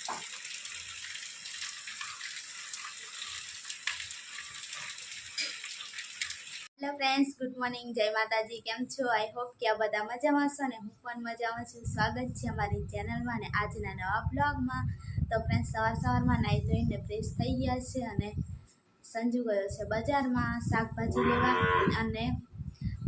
Hello friends, good morning, જય માતાજી. કેમ છો? આઈ હોપ કે આ બધા મજામાં છો ને હું પણ મજામાં છું. સ્વાગત છે અમારી ચેનલમાં અને આજના નવા બ્લોગમાં. તો ફ્રેન્ડ્સ, સવારમાં નાહી ધોઈને ફ્રેશ થઈ ગયા છે અને સંજુ ગયો છે બજારમાં શાકભાજી લેવા. અને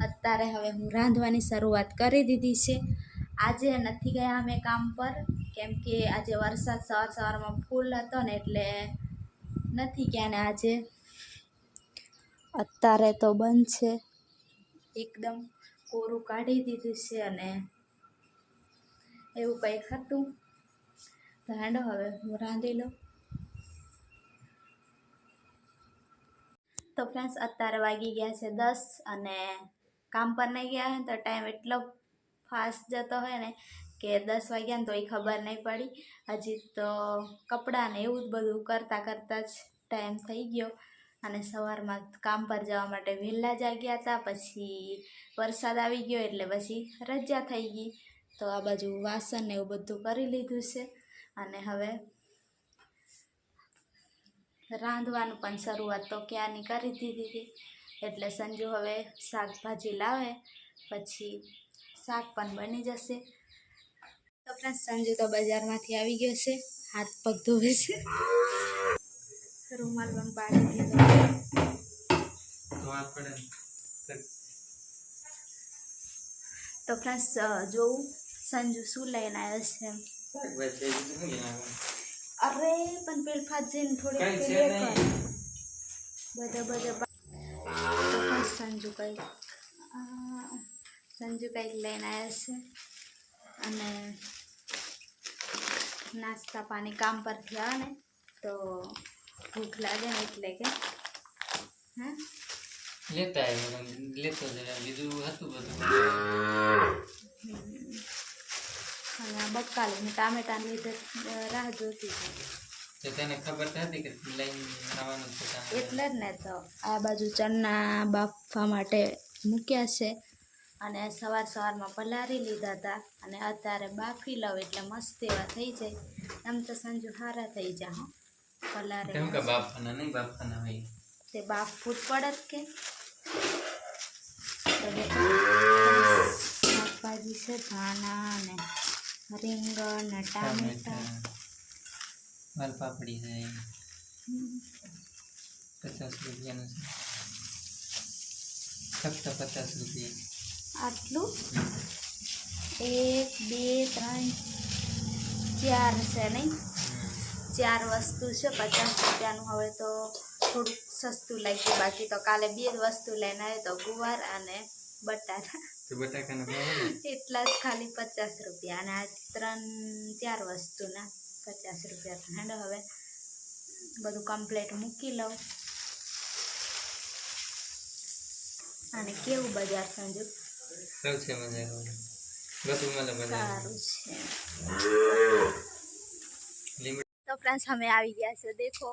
અત્યારે હવે હું રાંધવાની શરૂઆત કરી દીધી છે. આજે નથી ગયા અમે કામ પર, કેમ કે આજે વરસાદ સવારમાં ફૂલ હતો ને એટલે નથી ગયા. ને આજે અત્યારે તો બંધ છે, એકદમ કોરું કાઢી દીધું છે અને એવું કંઈક હતું. તો હેંડો હવે હું રાંધી લઉં. તો ફ્રેન્ડ્સ, અત્યારે વાગી ગયા છે 10 અને કામ પર નહીં ગયા હોય તો ટાઈમ એટલો ફાસ્ટ જતો હોય ને કે 10 વાગ્યા ને તો એ ખબર નહીં પડી. હજી તો કપડાં ને એવું જ બધું કરતાં કરતાં જ ટાઈમ થઈ ગયો. અને સવારમાં કામ પર જવા માટે વહેલા જાગ્યા હતા, પછી વરસાદ આવી ગયો એટલે પછી રજા થઈ ગઈ. તો આ બાજુ વાસણ ને એવું બધું કરી લીધું છે અને હવે રાંધવાનું પણ શરૂઆત તો ક્યાંની કરી દીધી હતી. એટલે સંજુ હવે શાકભાજી લાવે પછી શાક પણ બની જશે. તો ફ્રેન્ડ્સ, સંજુ તો બજારમાંથી આવી ગયો છે, હાથ પગ ધોવે છે, રૂમાલ પણ પાડી દીધો. તો ફ્રેન્ડ્સ, જોઉં સંજુ શું લઈને આવ્યો છે. અરે પણ પેલફાત જઈને થોડીક બધા સંજુ કંઈક લઈને આવ્યા છે. અને નાસ્તા પાણી કામ પરથી આવે ને તો ભૂખ લાગે ને એટલે કે લેતા લેતો બીજું હતું બધું. અને બકાલી ટામેટા લીધે રાહ જોતી તો તને ખબર તો હતી કે લઈને આવવાનું છે એટલે જ ને. તો આ બાજુ ચણા બાફવા માટે મૂક્યા છે અને સવારમાં પલાળી લીધા હતા અને અત્યારે બાફી લઉં એટલે મસ્ત એવા થઈ જાય. એમ તો સંજુ હારા થઈ જાય પલાળે. કેમ કે બાફવાના નહીં બાફવાના હોય તે બાફવું જ પડે કે. શાકભાજી છે, ધાણા ને રીંગણ ને ટામેટા, વાલ પાપડી છે 50 રૂપિયાનું છે, ફક્ત 50 રૂપિયા. આટલું 1 2 3 4 છે નહીં, 4 વસ્તુ છે 50 રૂપિયાનું. હવે તો થોડુંક સસ્તું લાગ્યું, બાકી તો કાલે 2 જ વસ્તુ લઈને આવ્યો તો ગુવાર અને બટાકા. એટલા જ ખાલી 50 રૂપિયા અને આ 3-4 વસ્તુના 50 રૂપિયા. હેંડો હવે બધું કમ્પ્લેટ મૂકી લઉં. અને કેવું બજાર સંજુ? સૌથી મજા આવે બધું મને સારું છે. તો ફ્રેન્ડ્સ, અમે આવી ગયા છે, દેખો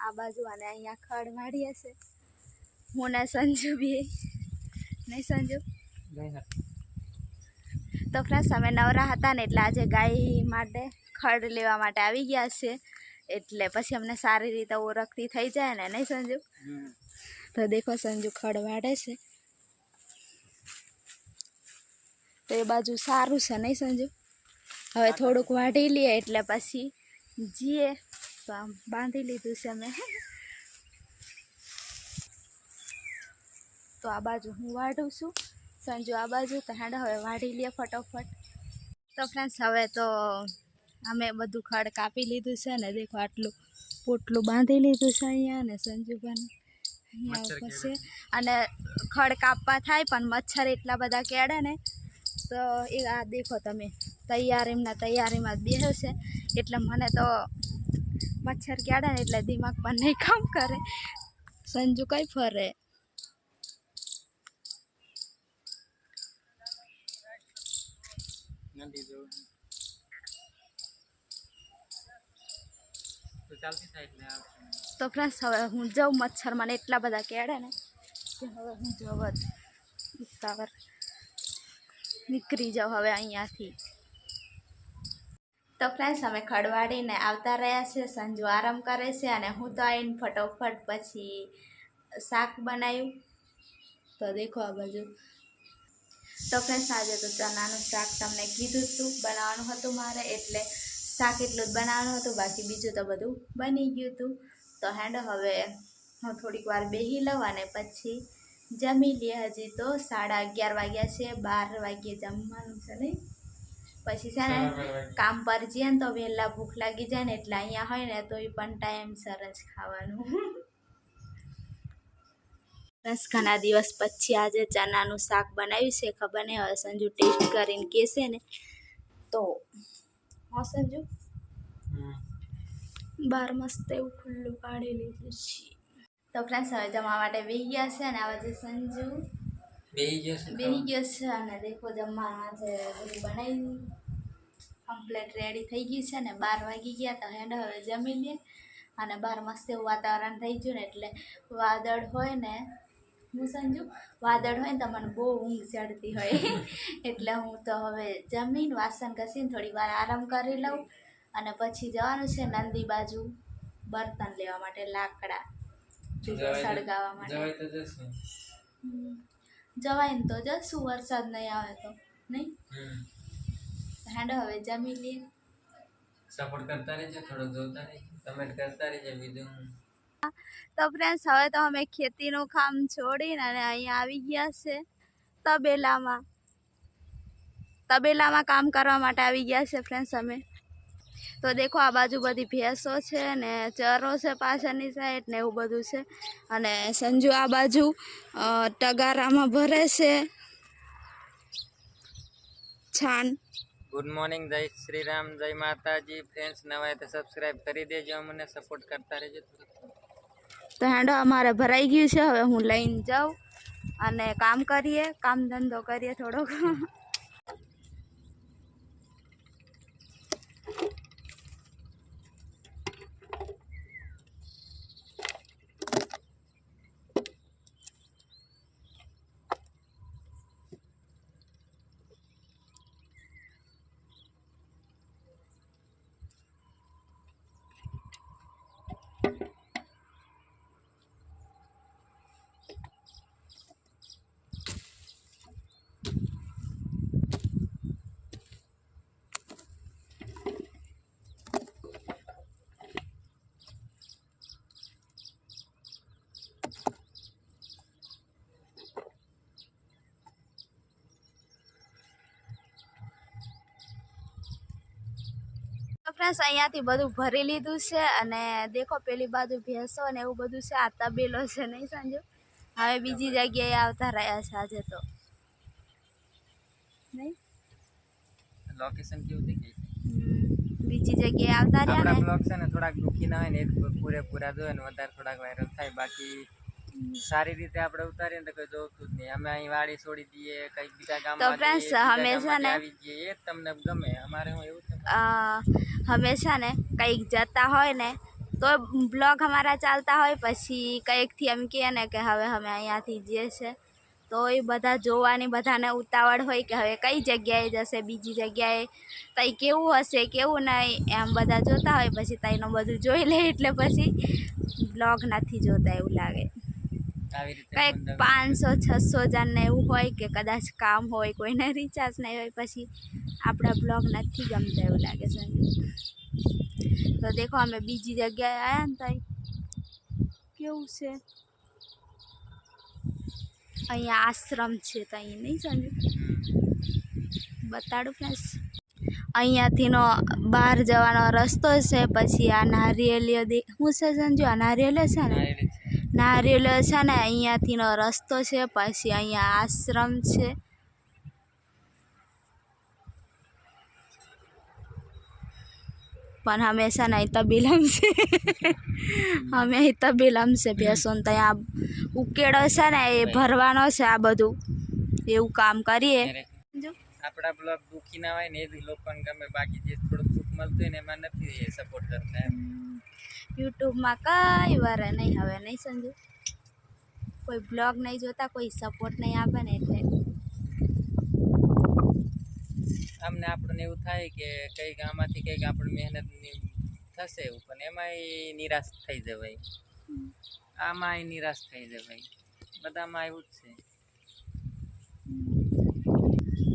આ બાજુ. અને અહીંયા ખડ વાળીએ છે હું ને સંજુ બી નહીં સંજુ. તો ફ્રેન્ડ્સ, અમે નવરા હતા ને એટલે આજે ગાય માટે ખડ લેવા માટે આવી ગયા છે. એટલે પછી અમને સારી રીતે ઓળખતી થઈ જાય ને, નહીં સંજુ? તો દેખો સંજુ ખડ વાળે છે. તો એ બાજુ સારું છે નહીં સંજુ? હવે થોડુંક વાઢી લઈએ એટલે પછી જઈએ. તો આમ બાંધી લીધું છે અમે. તો આ બાજુ હું વાઢું છું, સંજુ આ બાજુ. તો હેંડો હવે વાઢી લઈએ ફટોફટ. તો ફ્રેન્ડ્સ, હવે તો અમે બધું ખડ કાપી લીધું છે ને દેખો આટલું પોટલું બાંધી લીધું છે અહીંયા. ને સંજુભાઈ અહીંયા ઉપર છે. અને ખડ કાપવા થાય પણ મચ્છર એટલા બધા કેળે ને તો એ આ દેખો તમે તૈયારીમાં બેસે છે. એટલે મને તો મચ્છર કેળે ને એટલે દિમાગ પણ નહીં કામ કરે. સંજુ કઈ ફરે. તો ફ્રેન્ડ્સ, હવે હું જાઉં. મચ્છર મને એટલા બધા કેળે ને કે હવે હું જવા ઉતાવળ નીકળી જાઉં હવે અહીંયાથી. તો ફ્રેન્ડ્સ અમે ખડવાડીને આવતા રહ્યા છે, સંજુ આરામ કરે છે અને હું તો આવીને ફટોફટ પછી શાક બનાવ્યું. તો દેખો આ બાજુ. તો ફ્રેન્ડ્સ આજે તો ચણાનું શાક તમને કીધું હતું બનાવવાનું હતું મારે, એટલે શાક એટલું જ બનાવવાનું હતું, બાકી બીજું તો બધું બની ગયું હતું. તો હેંડો હવે હું થોડીક વાર બેસી લઉં અને પછી જમી લઈએ. હજી તો 11:30 વાગ્યા છે, 12 વાગ્યે જમવાનું છે નહીં. પછી છે ને કામ પર જઈએ ને તો વહેલા ભૂખ લાગી જાય ને, એટલે અહીંયા હોય ને તો એ પણ ટાઈમસર જ ખાવાનું. બસ ઘણા દિવસ પછી આજે ચણાનું શાક બનાવ્યું છે. ખબર નહીં હવે સંજુ ટેસ્ટ કરીને કહેશે ને તો. હા સંજુ, બહાર મસ્ત એવું ખુલ્લું કાઢી લીધું છે. તો ફ્રેન્ડ્સ હવે જમવા માટે બેસી ગયા છે અને આ જે સંજુ બેસી ગયો છે અને દેખો જમવાનું આજે બધું બનાવી કમ્પ્લીટ રેડી થઈ ગયું છે ને 12 વાગી ગયા. તો હેન્ડ હવે જમી લઈએ અને બહાર મસ્ત એવું વાતાવરણ થઈ ગયું ને, એટલે વાદળ હોય ને, હું સંજુ વાદળ હોય ને તો મને બહુ ઊંઘ ચડતી હોય એટલે હું તો હવે જમીને વાસણ ઘસીને થોડી વાર આરામ કરી લઉં અને પછી જવાનું છે નંદી બાજુ બર્તન લેવા માટે, લાકડા સળગાવવા માટે. જવાય ને તો જશું, વરસાદ નહીં આવે તો નહીં. હેંડો હવે જમી લઈએ. સપોર્ટ કરતા રહેજો, થોડો જોતા રહેજો, કમેન્ટ કરતા રહેજો. બીજું તો ફ્રેન્ડ્સ હવે તો અમે ખેતીનું કામ છોડીને અને અહીંયા આવી ગયા છે તબેલામાં કામ કરવા માટે આવી ગયા છે ફ્રેન્ડ્સ અમે. તો દેખો આ બાજુ બધી ભેંસો છે ને ચરો છે પાછળની સાઈડ ને એવું બધું છે. અને સંજુ આ બાજુ ટગારામાં ભરે છે છાણ. ગુડ મોર્નિંગ, જય શ્રી રામ, જય માતાજી. ફ્રેન્ડ્સ નવા તો સબસ્ક્રાઇબ કરી દેજો, અમને સપોર્ટ કરતા રહેજો. તો હેંડો અમારે ભરાઈ ગયું છે, હવે હું લઈને જાઉં અને કામ કરીએ, કામ ધંધો કરીએ થોડોક. ફ્રેન્ડ્સ અહીંયાથી બધું ભરી લીધું છે અને દેખો પેલી બાજુ ભેંસો ને એવું બધું છે. આ તબેલો છે નહીં સંજુ. હવે બીજી જગ્યાએ આવતા રહ્યા છે આજે તો નહીં. લોકેશન કેવું દેખાય છે? બીજી જગ્યાએ આવતા રહ્યા આપણા ને. બ્લોગ છે ને થોડાક દુખી ના હોય ને એ પૂરેપૂરા જોઈએ ને વધારે થોડાક વાયરલ થાય. બાકી સારી રીતે આપણે ઉતારીએ ને તો કોઈ જોતું જ નહીં. અમે અહીં વાડી છોડી દઈએ, કંઈક બીજા ગામમાં તો ફ્રેન્ડ્સ હંમેશા ને આવી જઈએ, એ તમને ગમે. અમારે હું એવું છે હંમેશા ને કંઈક જતા હોય ને તો બ્લોગ અમારા ચાલતા હોય, પછી કંઈકથી એમ કહે ને કે હવે અમે અહીંયાથી જઈએ છે તો એ બધા જોવાની બધાને ઉતાવળ હોય કે હવે કઈ જગ્યાએ જશે, બીજી જગ્યાએ તઈ કેવું હશે કેવું નહીં, એમ બધા જોતા હોય. પછી તઈનું બધું જોઈ લે એટલે પછી બ્લોગ નથી જોતા એવું લાગે. કંઈક 500-600 જણને એવું હોય કે કદાચ કામ હોય, કોઈને રિચાર્જ નહીં હોય, પછી આપણા બ્લોગ નથી ગમતા એવું લાગે છે. તો દેખો અમે બીજી જગ્યાએ આવ્યા ને તઈ કેવું છે. અહીંયા આશ્રમ છે તઈ નહીં સમજુ, બતાડું ફ્રેન્ડ્સ. અહીંયાથીનો બહાર જવાનો રસ્તો છે. પછી આ નારિયેલીઓ હું છે સમજુ, આ નારિયેલો છે ને, નારિયેલો છે ને અહીંયાથીનો રસ્તો છે. પછી અહીંયા આશ્રમ છે. પણ હંમેશા નહીં તબેલામ છે અમે અહીં તબેલામ છે ભેંસો ને ત્યાં ઉકેળો છે ને એ ભરવાનો છે. આ બધું એવું કામ કરીએ. આપણા બ્લોગ દુખી ના હોય ને એ લોકોને ગમે. બાકી જે થોડુંક સુખ મળતું હોય ને એમાં નથી સપોર્ટ કરતા. યુટ્યુબમાં કઈ વાર નહીં હવે નહીં સમજુ, કોઈ બ્લોગ નહીં જોતા, કોઈ સપોર્ટ નહીં આપે ને એટલે આમને આપણને એવું થાય કે કંઈક આમાંથી કંઈક આપણી મહેનતની થશે એવું, પણ એમાંય નિરાશ થઈ જવાય, આમાંય નિરાશ થઈ જવાય, બધામાં એવું જ છે.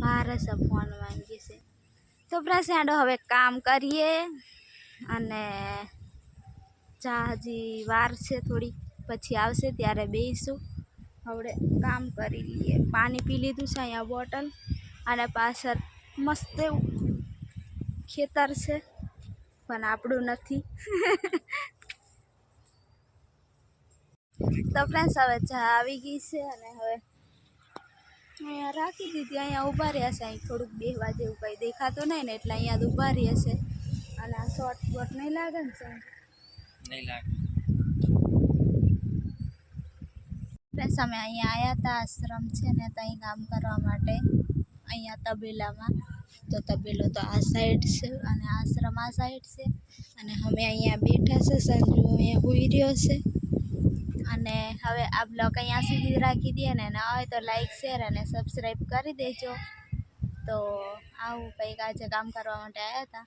મારે છે ફોન માંગી છે તો પ્રસાડો હવે કામ કરીએ અને ચા હજી વાર છે થોડી, પછી આવશે ત્યારે બેસીશું. હવે કામ કરી લઈએ. પાણી પી લીધું છે અહીંયા બોટલ, અને પાછળ મસ્ત એવું ખેતર છે પણ આપણું નથી. તો ફ્રેન્ડ્સ હવે ચા આવી ગઈ છે અને હવે અહીંયા રાખી દીધી. અહીંયા ઊભા રહ્યા છે. અહીં થોડુંક બેહવા જેવું કંઈ દેખાતું નહીં ને એટલે અહીંયા જ ઊભા રહ્યા છે. અને આ શોર્ટ બોટ નહીં લાગે ને સર? નહીં લાગે. ફ્રેન્ડ્સ અમે અહીંયા આવ્યા હતા, આશ્રમ છે ને ત્યાં કામ કરવા માટે, અહીંયા તબેલામાં. તો તબેલો તો આ સાઈડ છે અને આશ્રમ આ સાઈડ છે, અને અમે અહીંયા બેઠા છે. સંજુ અહીંયા હોઈ રહ્યો છે. અને હવે આ બ્લોગ અહીંયા સુધી રાખી દઈએ ને, ના હોય તો લાઈક શેર અને સબસ્ક્રાઈબ કરી દેજો. તો આવું કંઈક આજે કામ કરવા માટે આવ્યા હતા.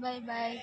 Bye bye.